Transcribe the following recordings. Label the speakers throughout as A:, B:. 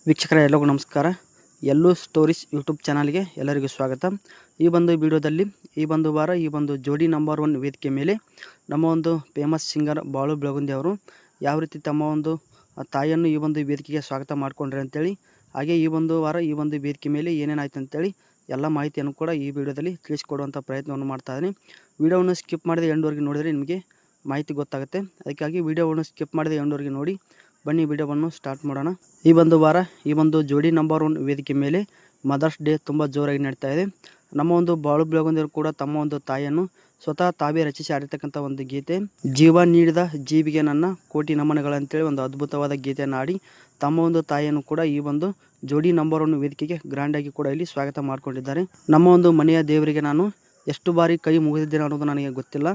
A: ವೀಕ್ಷಕರ ಎಲ್ಲರಿಗೂ ನಮಸ್ಕಾರ. ಎಲ್ಲೂ ಸ್ಟೋರೀಸ್ ಯೂಟ್ಯೂಬ್ ಚಾನಲ್ಗೆ ಎಲ್ಲರಿಗೂ ಸ್ವಾಗತ. ಈ ಒಂದು ವಿಡಿಯೋದಲ್ಲಿ ಈ ಒಂದು ವಾರ ಈ ಒಂದು ಜೋಡಿ ನಂಬರ್ 1 ವೇದಿಕೆ ಮೇಲೆ ನಮ್ಮ ಒಂದು ಫೇಮಸ್ ಸಿಂಗರ್ ಬಾಳು ಬೆಳಗುಂದಿ ಅವರು ಯಾವ ರೀತಿ ತಮ್ಮ ಒಂದು ತಾಯಿಯನ್ನು ಈ ಒಂದು ವೇದಿಕೆಗೆ ಸ್ವಾಗತ ಮಾಡಿಕೊಂಡ್ರೆ ಅಂತೇಳಿ, ಹಾಗೆ ಈ ಒಂದು ವಾರ ಈ ಒಂದು ವೇದಿಕೆ ಮೇಲೆ ಏನೇನಾಯ್ತು ಅಂತೇಳಿ ಎಲ್ಲ ಮಾಹಿತಿಯನ್ನು ಕೂಡ ಈ ವಿಡಿಯೋದಲ್ಲಿ ತಿಳಿಸಿಕೊಡುವಂಥ ಪ್ರಯತ್ನವನ್ನು ಮಾಡ್ತಾ ಇದ್ದೀನಿ. ವಿಡಿಯೋವನ್ನು ಸ್ಕಿಪ್ ಮಾಡದೆ ಎಂಡ್ವರೆಗೆ ನೋಡಿದರೆ ನಿಮಗೆ ಮಾಹಿತಿ ಗೊತ್ತಾಗುತ್ತೆ. ಅದಕ್ಕಾಗಿ ವಿಡಿಯೋವನ್ನು ಸ್ಕಿಪ್ ಮಾಡದೆ ಎಂಡ್ವರೆಗೆ ನೋಡಿ. ಬನ್ನಿ ವಿಡಿಯೋವನ್ನು ಸ್ಟಾರ್ಟ್ ಮಾಡೋಣ. ಈ ಒಂದು ವಾರ ಈ ಒಂದು ಜೋಡಿ ನಂಬರ್ 1 ವೇದಿಕೆ ಮೇಲೆ ಮದರ್ಸ್ ಡೇ ತುಂಬ ಜೋರಾಗಿ ನಡೀತಾ ಇದೆ. ನಮ್ಮ ಒಂದು ಬಾಳು ಬೆಳಗುಂದಿಯವರು ಕೂಡ ತಮ್ಮ ಒಂದು ತಾಯಿಯನ್ನು ಸ್ವತಃ ತಾವೇ ರಚಿಸಿ ಆಡಿರ್ತಕ್ಕಂಥ ಒಂದು ಗೀತೆ ಜೀವ ನೀಡಿದ ಜೀವಿಗೆ ನನ್ನ ಕೋಟಿ ನಮನಗಳಂತೇಳಿ ಒಂದು ಅದ್ಭುತವಾದ ಗೀತೆಯನ್ನು ಆಡಿ ತಮ್ಮ ಒಂದು ತಾಯಿಯನ್ನು ಕೂಡ ಈ ಒಂದು ಜೋಡಿ ನಂಬರ್ 1 ವೇದಿಕೆಗೆ ಗ್ರ್ಯಾಂಡಾಗಿ ಕೂಡ ಇಲ್ಲಿ ಸ್ವಾಗತ ಮಾಡಿಕೊಂಡಿದ್ದಾರೆ. ನಮ್ಮ ಒಂದು ಮನೆಯ ದೇವರಿಗೆ ನಾನು ಎಷ್ಟು ಬಾರಿ ಕೈ ಮುಗಿದಿದ್ದೇನೆ ಅನ್ನೋದು ನನಗೆ ಗೊತ್ತಿಲ್ಲ.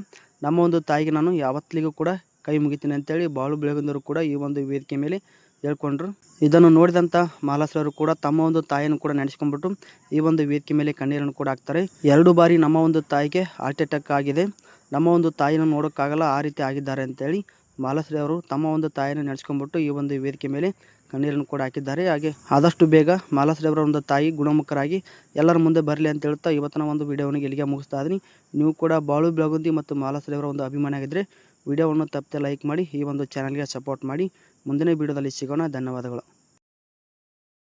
A: ನಮ್ಮ ಒಂದು ತಾಯಿಗೆ ನಾನು ಯಾವತ್ತಲಿಗೂ ಕೂಡ ಕೈ ಮುಗಿತೀನಿ ಅಂತೇಳಿ ಬಾಳು ಬೆಳಗುಂದಿಯವರು ಕೂಡ ಈ ಒಂದು ವೇದಿಕೆ ಮೇಲೆ ಹೇಳ್ಕೊಂಡ್ರು. ಇದನ್ನು ನೋಡಿದಂಥ ಮಾಲಾಶ್ರವರು ಕೂಡ ತಮ್ಮ ಒಂದು ತಾಯಿಯನ್ನು ಕೂಡ ನಡೆಸ್ಕೊಂಡ್ಬಿಟ್ಟು ಈ ಒಂದು ವೇದಿಕೆ ಮೇಲೆ ಕಣ್ಣೀರನ್ನು ಕೂಡ ಹಾಕ್ತಾರೆ. 2 ಬಾರಿ ನಮ್ಮ ಒಂದು ತಾಯಿಗೆ ಹಾರ್ಟ್ ಅಟ್ಯಾಕ್ ಆಗಿದೆ, ನಮ್ಮ ಒಂದು ತಾಯಿಯನ್ನು ನೋಡೋಕ್ಕಾಗಲ್ಲ, ಆ ರೀತಿ ಆಗಿದ್ದಾರೆ ಅಂತೇಳಿ ಮಾಲಾಶ್ರೀ ಅವರು ತಮ್ಮ ಒಂದು ತಾಯಿಯನ್ನು ನಡೆಸ್ಕೊಂಡ್ಬಿಟ್ಟು ಈ ಒಂದು ವೇದಿಕೆ ಮೇಲೆ ಕಣ್ಣೀರನ್ನು ಕೂಡ ಹಾಕಿದ್ದಾರೆ. ಹಾಗೆ ಆದಷ್ಟು ಬೇಗ ಮಾಲಾಶ್ರೀ ಅವರ ಒಂದು ತಾಯಿ ಗುಣಮುಖರಾಗಿ ಎಲ್ಲರ ಮುಂದೆ ಬರಲಿ ಅಂತ ಹೇಳ್ತಾ ಇವತ್ತಿನ ಒಂದು ವಿಡಿಯೋವನ್ನು ಇಲ್ಲಿಗೆ ಮುಗಿಸ್ತಾ ಇದ್ದೀನಿ. ನೀವು ಕೂಡ ಬಾಳು ಬೆಳಗುಂದಿ ಮತ್ತು ಮಾಲಾಶ್ರೀ ಅವರ ಒಂದು ಅಭಿಮಾನಿ ಆಗಿದ್ದರೆ ವಿಡಿಯೋವನ್ನು ತಪ್ಪದೆ ಲೈಕ್ ಮಾಡಿ ಈ ಒಂದು ಚಾನಲ್ಗೆ ಸಪೋರ್ಟ್ ಮಾಡಿ. ಮುಂದಿನ ವಿಡಿಯೋದಲ್ಲಿ ಸಿಗೋಣ. ಧನ್ಯವಾದಗಳು.